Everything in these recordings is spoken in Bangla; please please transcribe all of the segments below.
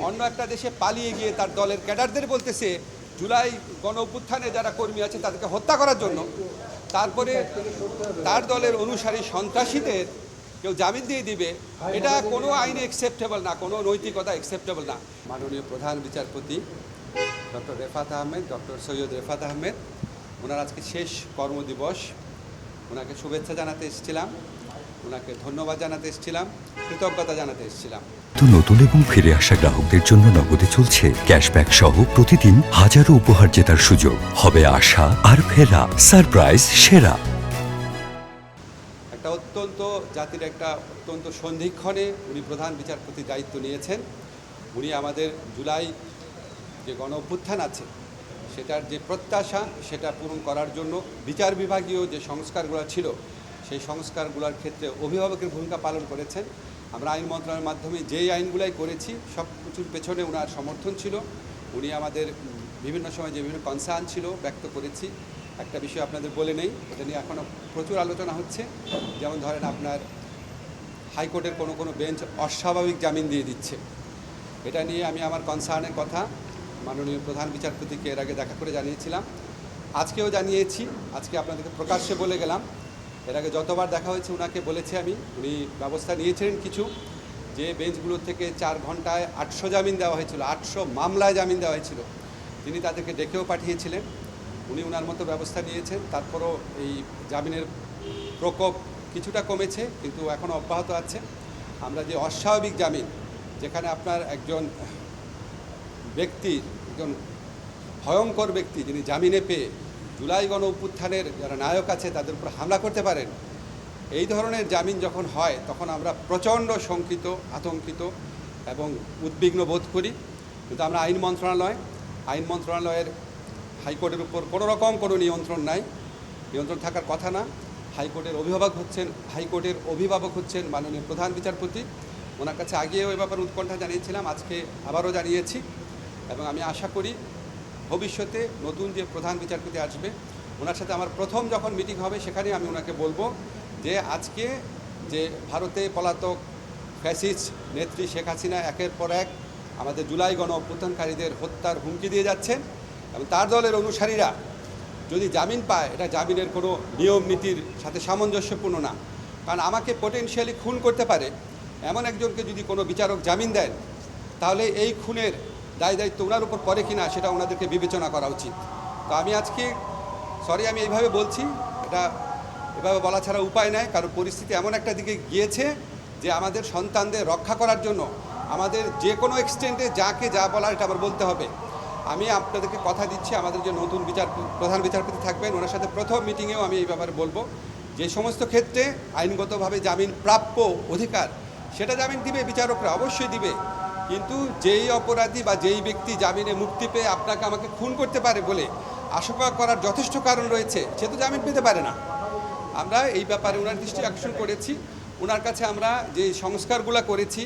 অন্য একটা দেশে পালিয়ে গিয়ে তার দলের ক্যাডারদের বলতেছে জুলাই গণ অভ্যুত্থানে যারা কর্মী আছে তাদেরকে হত্যা করার জন্য, তারপরে তার দলের অনুসারী সন্ত্রাসীদের কেউ জামিন দিয়ে দিবে, এটা কোনো আইনে অ্যাকসেপ্টেবল না, কোনো নৈতিকতা অ্যাকসেপ্টেবল না। মাননীয় প্রধান বিচারপতি ডক্টর রেফাত আহমেদ, ডক্টর সৈয়দ রেফাত আহমেদ, ওনার আজকে শেষ কর্মদিবস। ওনাকে শুভেচ্ছা জানাতে এসেছিলাম, ওনাকে ধন্যবাদ জানাতে এসেছিলাম, কৃতজ্ঞতা জানাতে এসেছিলাম। তো নতুন এবং ফিরে আসা গ্রাহকদের জন্য নগদে চলছে ক্যাশব্যাক সহ প্রতিদিন হাজারো উপহার জেতার সুযোগ। হবে আশা আর ফেরা, সারপ্রাইজ সেরা। একটা অত্যন্ত জাতির একটা অত্যন্ত সন্ধিক্ষণে উনি প্রধান বিচারপতির দায়িত্ব নিয়েছেন। উনি আমাদের জুলাই যে গণ অভ্যুত্থান আছে সেটার যে প্রত্যাশা সেটা পূরণ করার জন্য বিচার বিভাগীয় যে সংস্কারগুলো ছিল সেই সংস্কারগুলোর ক্ষেত্রে অভিভাবকের ভূমিকা পালন করেছেন। আমরা আইন মন্ত্রণালয়ের মাধ্যমে যেই আইনগুলাই করেছি সব কিছুর পেছনে ওনার সমর্থন ছিল। উনি আমাদের বিভিন্ন সময় যে বিভিন্ন কনসার্ন ছিল ব্যক্ত করেছি। একটা বিষয় আপনাদের বলে নেই, এটা নিয়ে এখনও প্রচুর আলোচনা হচ্ছে। যেমন ধরেন আপনার হাইকোর্টের কোনো বেঞ্চ অস্বাভাবিক জামিন দিয়ে দিচ্ছে, এটা নিয়ে আমি আমার কনসার্নের কথা মাননীয় প্রধান বিচারপতিকে এর আগে দেখা করে জানিয়েছিলাম, আজকেও জানিয়েছি, আজকে আপনাদেরকে প্রকাশ্যে বলে গেলাম। এর আগে যতবার দেখা হয়েছে ওনাকে বলেছি আমি, উনি ব্যবস্থা নিয়েছিলেন কিছু, যে বেঞ্চগুলো থেকে 4 ঘন্টায় 800 জামিন দেওয়া হয়েছিল, 800 মামলায় জামিন দেওয়া হয়েছিল, তিনি তাদেরকে ডেকেও পাঠিয়েছিলেন। উনি ওনার মতো ব্যবস্থা নিয়েছেন, তারপরও এই জামিনের প্রকোপ কিছুটা কমেছে কিন্তু এখনও অব্যাহত আছে। আমরা যে অস্বাভাবিক জামিন, যেখানে আপনার একজন ব্যক্তি, একজন ভয়ঙ্কর ব্যক্তি যিনি জামিনে পেয়ে জুলাই গণ অভ্যুত্থানের যারা নায়ক আছে তাদের উপর হামলা করতে পারেন, এই ধরনের জামিন যখন হয় তখন আমরা প্রচণ্ড শঙ্কিত, আতঙ্কিত এবং উদ্বিগ্ন বোধ করি। কিন্তু আমরা আইন মন্ত্রণালয়ের হাইকোর্টের উপর কোনো রকম কোনো নিয়ন্ত্রণ নাই, নিয়ন্ত্রণ থাকার কথা না। হাইকোর্টের অভিভাবক হচ্ছেন মাননীয় প্রধান বিচারপতি। ওনার কাছে আগেও এ ব্যাপারে উৎকণ্ঠা জানিয়েছিলাম, আজকে আবারও জানিয়েছি এবং আমি আশা করি ভবিষ্যতে নতুন যে প্রধান বিচারপতি আসবে ওনার সাথে আমার প্রথম যখন মিটিং হবে সেখানে আমি ওনাকে বলবো যে আজকে যে ভারতে পলাতক ফ্যাসিস্ট নেত্রী শেখ হাসিনা একের পর এক আমাদের জুলাই গণ অভ্যুত্থানকারীদের হত্যার হুমকি দিয়ে যাচ্ছেন এবং তার দলের অনুসারীরা যদি জামিন পায় এটা জামিনের কোনো নিয়ম নীতির সাথে সামঞ্জস্যপূর্ণ না। কারণ আমাকে পোটেনশিয়ালি খুন করতে পারে এমন একজনকে যদি কোনো বিচারক জামিন দেন তাহলে এই খুনের দায়িত্ব ওনার উপর পড়ে কিনা সেটা ওনাদেরকে বিবেচনা করা উচিত। তো আমি আজকে আমি এইভাবে বলছি, এটা এভাবে বলা ছাড়া উপায় নাই, কারণ পরিস্থিতি এমন একটা দিকে গিয়েছে যে আমাদের সন্তানদের রক্ষা করার জন্য আমাদের যে কোনো এক্সটেন্টে যাকে যা বলার এটা আবার বলতে হবে। আমি আপনাদেরকে কথা দিচ্ছি, আমাদের যে নতুন প্রধান বিচারপতি থাকবেন ওনার সাথে প্রথম মিটিংয়েও আমি এই ব্যাপারে বলবো যে সমস্ত ক্ষেত্রে আইনগতভাবে জামিন প্রাপ্য অধিকার সেটা জামিন দিবে বিচারকরা, অবশ্যই দিবে। কিন্তু যেই অপরাধী বা যেই ব্যক্তি জামিনে মুক্তি পেয়ে আপনাকে আমাকে খুন করতে পারে বলে আশঙ্কা করার যথেষ্ট কারণ রয়েছে, সে তো জামিন পেতে পারে না। আমরা এই ব্যাপারে ওনার দৃষ্টি আকর্ষণ করেছি। ওনার কাছে আমরা যে সংস্কারগুলো করেছি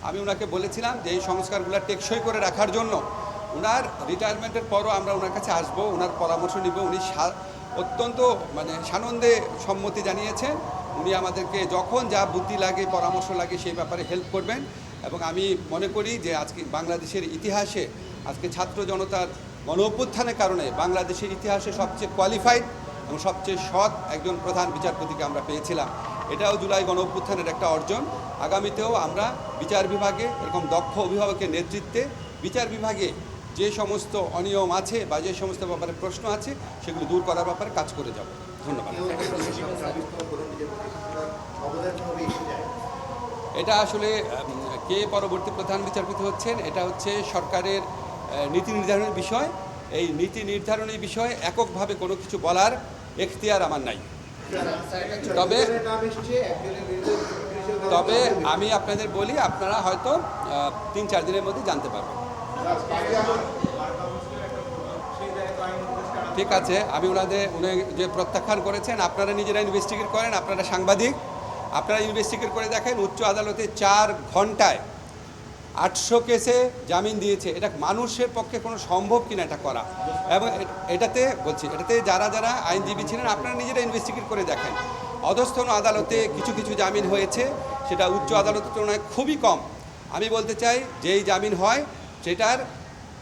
আমি ওনাকে বলেছিলাম যে এই সংস্কারগুলো টেকসই করে রাখার জন্য ওনার রিটায়ারমেন্টের পরও আমরা ওনার কাছে আসবো, ওনার পরামর্শ নিব। উনি অত্যন্ত সানন্দে সম্মতি জানিয়েছেন। উনি আমাদেরকে যখন যা বুদ্ধি লাগে পরামর্শ লাগে সেই ব্যাপারে হেল্প করবেন এবং আমি মনে করি যে আজকে বাংলাদেশের ইতিহাসে আজকে ছাত্র জনতার গণ অভ্যুত্থানের কারণে বাংলাদেশের ইতিহাসে সবচেয়ে কোয়ালিফাইড এবং সবচেয়ে সৎ একজন প্রধান বিচারপতিকে আমরা পেয়েছিলাম। এটাও জুলাই গণ অভ্যুত্থানের একটা অর্জন। আগামীতেও আমরা বিচার বিভাগে এরকম দক্ষ অভিভাবকের নেতৃত্বে বিচার বিভাগে যে সমস্ত অনিয়ম আছে বা যে সমস্ত ব্যাপারে প্রশ্ন আছে সেগুলো দূর করার ব্যাপারে কাজ করে যাব। ধন্যবাদ। এটা আসলে কে পরবর্তী প্রধান বিচারপতি হচ্ছেন এটা হচ্ছে সরকারের নীতি নির্ধারণের বিষয়। এই নীতি নির্ধারণের বিষয়ে এককভাবে কোনো কিছু বলার এখতিয়ার আমার নাই। তবে আমি আপনাদের বলি, আপনারা হয়তো 3-4 দিনের মধ্যে জানতে পারবেন। ঠিক আছে, আমি উনি যে প্রত্যাখ্যান করেছেন আপনারা নিজেরা ইনভেস্টিগেট করেন, আপনারা সাংবাদিক, আপনারা ইনভেস্টিগেট করে দেখেন উচ্চ আদালতে 4 ঘন্টায় 800 কেসে জামিন দিয়েছে। এটা মানুষের পক্ষে কোনো সম্ভব কিনা এটা করা। এবং এটাতে যারা আইনজীবী ছিলেন আপনারা নিজেরা ইনভেস্টিগেট করে দেখেন। অধস্তন আদালতে কিছু জামিন হয়েছে, সেটা উচ্চ আদালতের তুলনায় খুবই কম। আমি বলতে চাই যেই জামিন হয় সেটার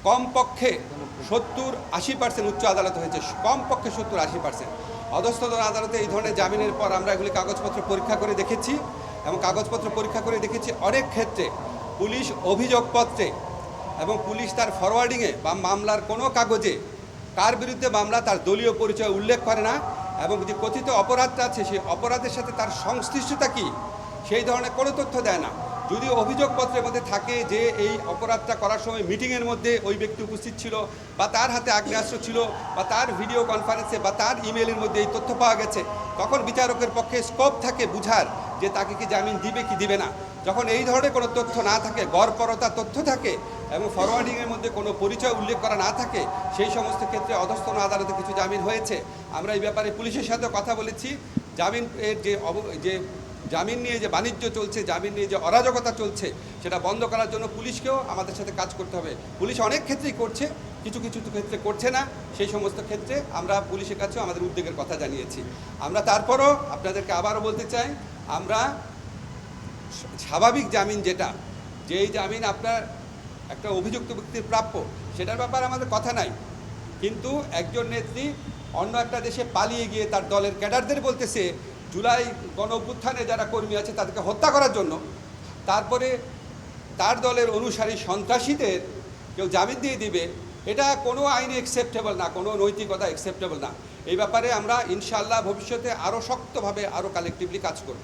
কমপক্ষে 70-80% উচ্চ আদালতে হয়েছে, কমপক্ষে 70-80%। অধস্তন আদালতে এই ধরনের জামিনের পর আমরা এগুলি কাগজপত্র পরীক্ষা করে দেখেছি এবং কাগজপত্র পরীক্ষা করে দেখেছি অনেক ক্ষেত্রে পুলিশ অভিযোগপত্রে এবং পুলিশ তার ফরওয়ার্ডিংয়ে বা মামলার কোনো কাগজে কার বিরুদ্ধে মামলা তার দলীয় পরিচয় উল্লেখ করে না এবং যে কথিত অপরাধটা আছে সেই অপরাধের সাথে তার সংশ্লিষ্টতা কী সেই ধরনের কোনো তথ্য দেয় না। যদি অভিযোগপত্রের মধ্যে থাকে যে এই অপরাধটা করার সময় মিটিংয়ের মধ্যে ওই ব্যক্তি উপস্থিত ছিল বা তার হাতে আগ্নেয়াস্ত্র ছিল বা তার ভিডিও কনফারেন্সে বা তার ইমেলের মধ্যে এই তথ্য পাওয়া গেছে, তখন বিচারকের পক্ষে স্কোপ থাকে বুঝার যে তাকে কি জামিন দিবে কি দিবে না। যখন এই ধরনের কোনো তথ্য না থাকে, গড়পড়তা তথ্য থাকে এবং ফরওয়ার্ডিংয়ের মধ্যে কোনো পরিচয় উল্লেখ করা না থাকে, সেই সমস্ত ক্ষেত্রে অধস্তন আদালতে কিছু জামিন হয়েছে। আমরা এই ব্যাপারে পুলিশের সাথে কথা বলেছি। জামিন এর যে জামিন নিয়ে যে বাণিজ্য চলছে, জামিন নিয়ে যে অরাজকতা চলছে, সেটা বন্ধ করার জন্য পুলিশকেও আমাদের সাথে কাজ করতে হবে। পুলিশ অনেক ক্ষেত্রেই করছে, কিছু কিছু ক্ষেত্রে করছে না। সেই সমস্ত ক্ষেত্রে আমরা পুলিশের কাছেও আমাদের উদ্বেগের কথা জানিয়েছি। আমরা তারপরও আপনাদেরকে আবারও বলতে চাই, আমরা স্বাভাবিক জামিন যেটা, যেই জামিন আপনার একটা অভিযুক্ত ব্যক্তির প্রাপ্য, সেটার ব্যাপারে আমাদের কথা নাই। কিন্তু একজন নেত্রী অন্য একটা দেশে পালিয়ে গিয়ে তার দলের ক্যাডারদের বলতেছে জুলাই গণ অভ্যুত্থানে যারা কর্মী আছে তাদেরকে হত্যা করার জন্য, তারপরে তার দলের অনুসারী সন্ত্রাসীদের কেউ জামিন দিয়ে দিবে, এটা কোনো আইনে অ্যাকসেপ্টেবল না, কোনো নৈতিকতা অ্যাকসেপ্টেবল না। এই ব্যাপারে আমরা ইনশাআল্লাহ ভবিষ্যতে আরও শক্তভাবে আরও কালেকটিভলি কাজ করব।